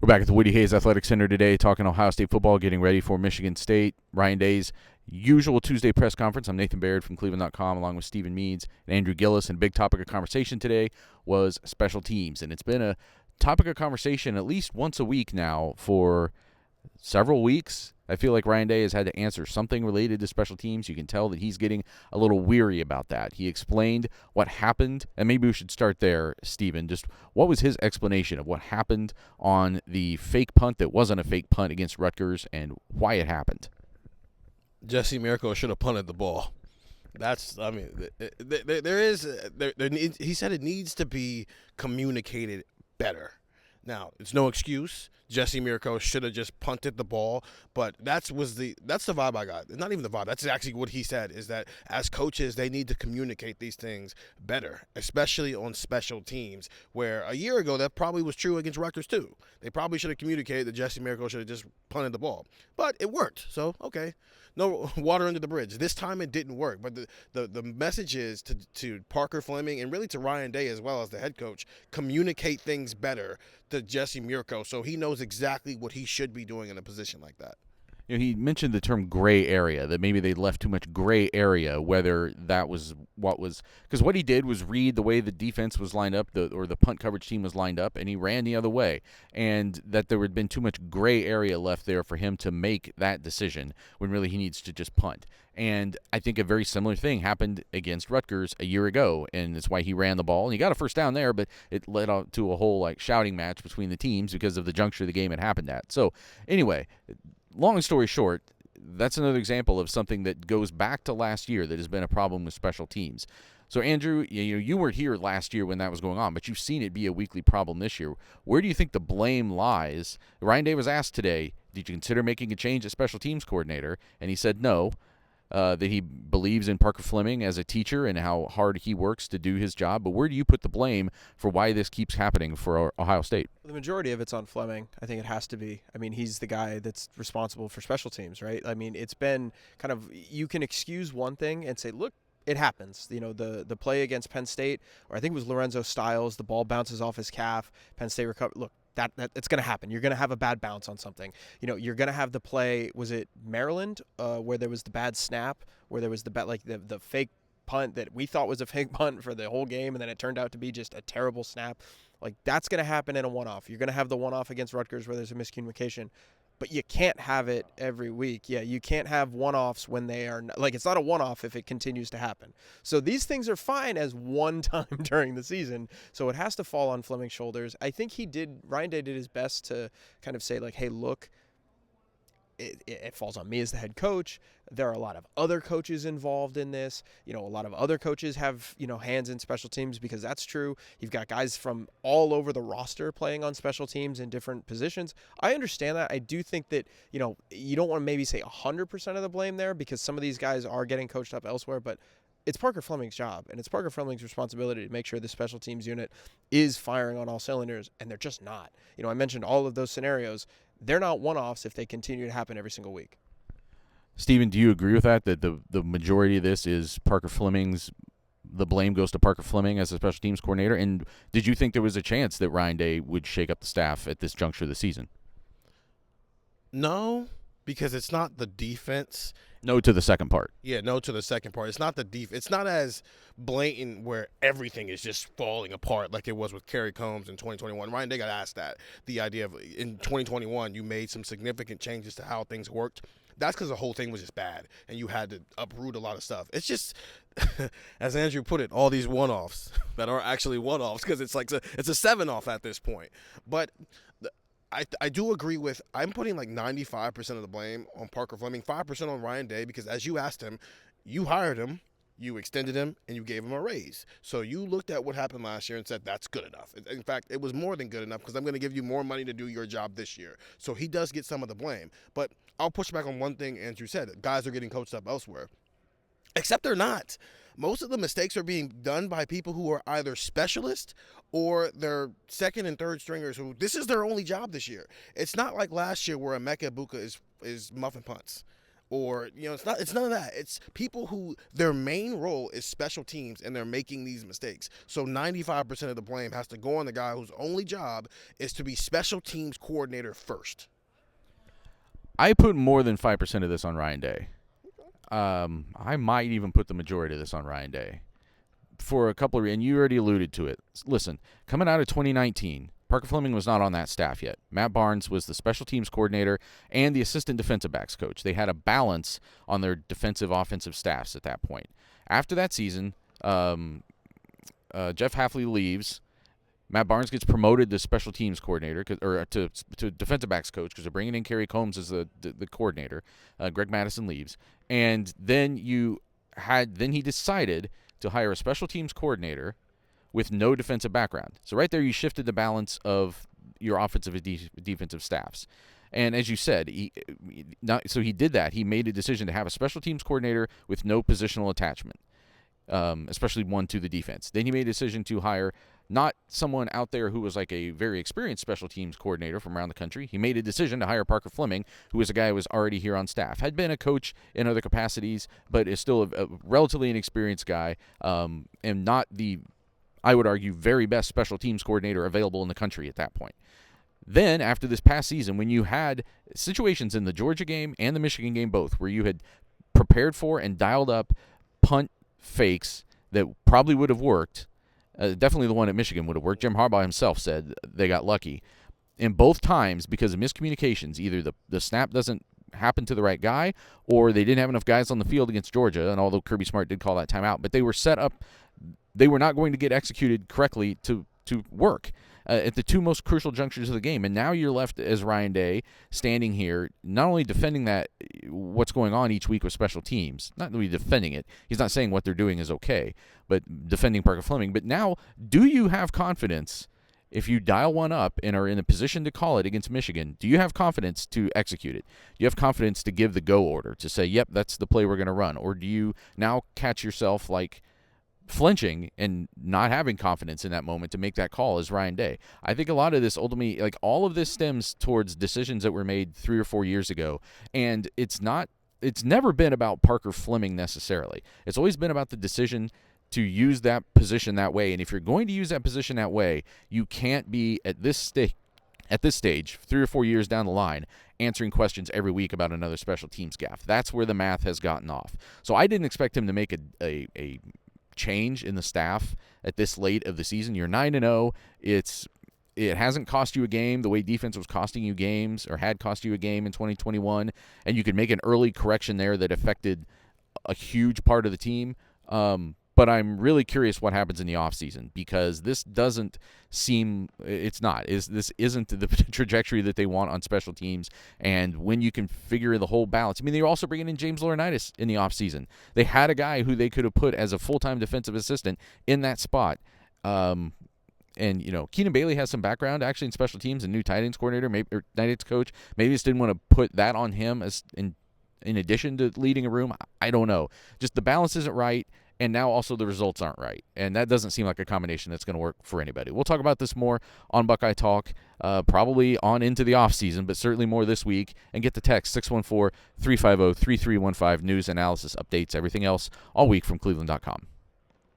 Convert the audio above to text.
We're back at the Woody Hayes Athletic Center today talking Ohio State football, getting ready for Michigan State. Ryan Day's usual Tuesday press conference. I'm Nathan Baird from cleveland.com along with Stephen Meads and Andrew Gillis. And a big topic of conversation today was special teams. And it's been a topic of conversation at least once a week now for several weeks. I feel like Ryan Day has had to answer something related to special teams. You can tell that he's getting a little weary about that. He explained what happened, and maybe we should start there, Stephen. Just what was his explanation of what happened on the fake punt that wasn't a fake punt against Rutgers and why it happened? Jesse Mirko should have punted the ball. He said it needs to be communicated better. Now, it's no excuse. Jesse Mirko should have just punted the ball, but that's the vibe I got. Not even the vibe. That's actually what he said, is that as coaches, they need to communicate these things better, especially on special teams, where a year ago that probably was true against Rutgers too. They probably should have communicated that Jesse Mirko should have just punted the ball, but it worked. So, okay. No water under the bridge. This time it didn't work. But the message is to Parker Fleming and really to Ryan Day as well as the head coach, communicate things better to Jesse Mirko so he knows exactly what he should be doing in a position like that. You know, he mentioned the term gray area, that maybe they left too much gray area, whether that was what was – because what he did was read the way the defense was lined up or the punt coverage team was lined up, and he ran the other way, and that there had been too much gray area left there for him to make that decision when really he needs to just punt. And I think a very similar thing happened against Rutgers a year ago, and that's why he ran the ball. And he got a first down there, but it led out to a whole shouting match between the teams because of the juncture the game had happened at. So anyway – long story short, that's another example of something that goes back to last year that has been a problem with special teams. So, Andrew, you weren't here last year when that was going on, but you've seen it be a weekly problem this year. Where do you think the blame lies? Ryan Day was asked today, did you consider making a change at special teams coordinator? And he said no. That he believes in Parker Fleming as a teacher and how hard he works to do his job. But where do you put the blame for why this keeps happening for Ohio State? The majority of it's on Fleming. I think it has to be. I mean, he's the guy that's responsible for special teams, right? I mean, it's been kind of, you can excuse one thing and say, look, it happens. You know, the play against Penn State, or I think it was Lorenzo Styles, the ball bounces off his calf, Penn State recovered. Look, that it's going to happen. You're going to have a bad bounce on something. You know, you're going to have the play, was it Maryland, where there was the bad snap, where there was the fake punt that we thought was a fake punt for the whole game, and then it turned out to be just a terrible snap. Like, that's going to happen in a one-off. You're going to have the one-off against Rutgers where there's a miscommunication. But you can't have it every week. Yeah, you can't have one-offs when they are – it's not a one-off if it continues to happen. So these things are fine as one time during the season. So it has to fall on Fleming's shoulders. I think Ryan Day did his best to kind of say, hey, look, it falls on me as the head coach. There are a lot of other coaches involved in this. You know, a lot of other coaches have, hands in special teams because that's true. You've got guys from all over the roster playing on special teams in different positions. I understand that. I do think that, you don't want to maybe say 100% of the blame there because some of these guys are getting coached up elsewhere, but it's Parker Fleming's job, and it's Parker Fleming's responsibility to make sure the special teams unit is firing on all cylinders, and they're just not. I mentioned all of those scenarios. They're not one-offs if they continue to happen every single week. Stephen, do you agree with that the majority of this is Parker Fleming's – the blame goes to Parker Fleming as a special teams coordinator? And did you think there was a chance that Ryan Day would shake up the staff at this juncture of the season? No, because it's not the defense. No to the second part. Yeah, no to the second part. It's not the It's not as blatant where everything is just falling apart like it was with Kerry Combs in 2021. Ryan Day got asked that. The idea of in 2021 you made some significant changes to how things worked. That's because the whole thing was just bad, and you had to uproot a lot of stuff. It's just, as Andrew put it, all these one-offs that are actually one-offs because it's it's a 7-off at this point. But I do agree with, I'm putting 95% of the blame on Parker Fleming, 5% on Ryan Day, because as you asked him, you hired him, you extended him, and you gave him a raise. So you looked at what happened last year and said, that's good enough. In fact, it was more than good enough because I'm going to give you more money to do your job this year. So he does get some of the blame. But I'll push back on one thing Andrew said. Guys are getting coached up elsewhere. Except they're not. Most of the mistakes are being done by people who are either specialists or they're second and third stringers who this is their only job this year. It's not like last year where Emeka Egbuka is muffin punts. or it's none of that. It's people who their main role is special teams, and they're making these mistakes. So 95% of the blame has to go on the guy whose only job is to be special teams coordinator first. I put more than 5% of this on Ryan Day. I might even put the majority of this on Ryan Day for a couple of reasons, and you already alluded to it. Listen, coming out of 2019, Parker Fleming was not on that staff yet. Matt Barnes was the special teams coordinator and the assistant defensive backs coach. They had a balance on their defensive offensive staffs at that point. After that season, Jeff Hafley leaves. Matt Barnes gets promoted to special teams coordinator, or to defensive backs coach, because they're bringing in Kerry Combs as the coordinator. Greg Madison leaves, and then he decided to hire a special teams coordinator with no defensive background. So right there, you shifted the balance of your offensive and defensive staffs. And as you said, he did that. He made a decision to have a special teams coordinator with no positional attachment, especially one to the defense. Then he made a decision to hire not someone out there who was like a very experienced special teams coordinator from around the country. He made a decision to hire Parker Fleming, who was a guy who was already here on staff, had been a coach in other capacities, but is still a relatively inexperienced guy, and not the, I would argue, very best special teams coordinator available in the country at that point. Then, after this past season, when you had situations in the Georgia game and the Michigan game both, where you had prepared for and dialed up punt fakes that probably would have worked, definitely the one at Michigan would have worked. Jim Harbaugh himself said they got lucky. In both times, because of miscommunications, either the snap doesn't happen to the right guy, or they didn't have enough guys on the field against Georgia, and although Kirby Smart did call that timeout, but they were set up, they were not going to get executed correctly to work at the two most crucial junctures of the game. And now you're left as Ryan Day standing here, not only defending what's going on each week with special teams, not really defending it. He's not saying what they're doing is okay, but defending Parker Fleming. But now, do you have confidence, if you dial one up and are in a position to call it against Michigan, do you have confidence to execute it? Do you have confidence to give the go order, to say, yep, that's the play we're going to run? Or do you now catch yourself like flinching and not having confidence in that moment to make that call as Ryan Day? I think a lot of this ultimately, like all of this stems towards decisions that were made 3 or 4 years ago, and it's never been about Parker Fleming necessarily. It's always been about the decision to use that position that way, and if you're going to use that position that way, you can't be at this stage, 3 or 4 years down the line, answering questions every week about another special teams gaffe. That's where the math has gotten off. So I didn't expect him to make a change in the staff at this late of the season. You're 9-0. It hasn't cost you a game the way defense was costing you games, or had cost you a game in 2021, and you could make an early correction there that affected a huge part of the team. But I'm really curious what happens in the offseason, because this doesn't seem – this isn't the trajectory that they want on special teams. And when you can figure the whole balance – I mean, they were also bringing in James Laurinaitis in the offseason. They had a guy who they could have put as a full-time defensive assistant in that spot. And, Keenan Bailey has some background actually in special teams, and new tight ends coordinator, or tight ends coach. Maybe just didn't want to put that on him as in addition to leading a room. I don't know. Just the balance isn't right. And now also the results aren't right. And that doesn't seem like a combination that's going to work for anybody. We'll talk about this more on Buckeye Talk, probably on into the offseason, but certainly more this week. And get the text, 614-350-3315, news, analysis, updates, everything else all week from cleveland.com.